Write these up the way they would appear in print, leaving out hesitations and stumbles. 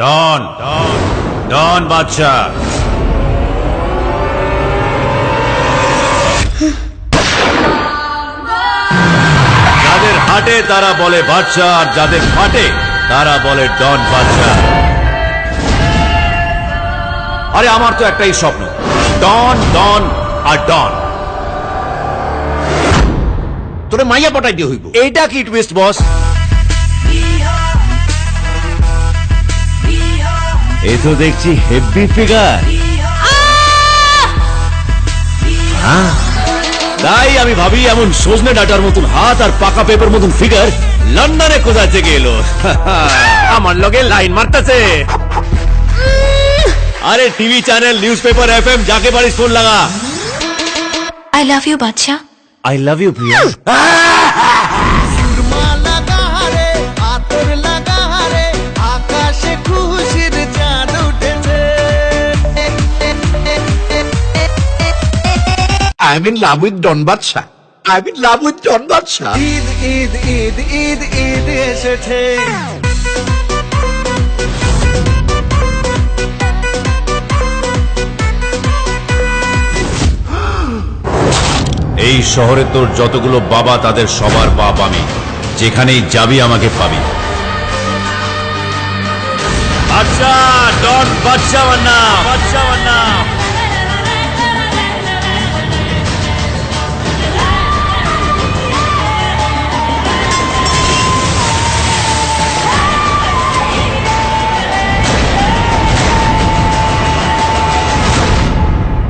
ডন ডন ডন বাদশাহ। যাদের হাটে তারা বলে বাদশাহ, আর যাদের ফাটে তারা বলে ডন বাদশাহ। আরে আমার তো একটাই স্বপ্ন, ডন ডন আর ডন। তোরে মাইয়া পটাই দিয়ে হইব। এইটা কি টুইস্ট বস? এই তো দেখছি হেভি ফিগার। তাই আমি ভাবি এমন সজনে ডাটার মতন হাত আর পাকা পেপার মতন ফিগার লন্ডনে কোথা থেকে এলো? আমার লগে লাইন মারতেছে। আরে TV channel, news paper, FM, যাকে পারিস ফোন লাগা। I love you, Badsha. I love you Priya. আকাশে খুশির চাঁদ উঠেছে। I'm in love with Don Badsha. I'm in love with Don Badsha. Eid Eid Eid Eid Eid এসেছে। এই শহরে তোর যতগুলো বাবা তাদের সবার বাপ আমি। যেখানেই যাবি আমাকে পাবি। বাদশাহ, ডন বাদশাহ আমার নাম, বাদশাহ আমার নাম।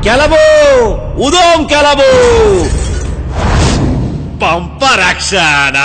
খেলাবো, উদম খেলাবো, পাম্পার অ্যাকশন।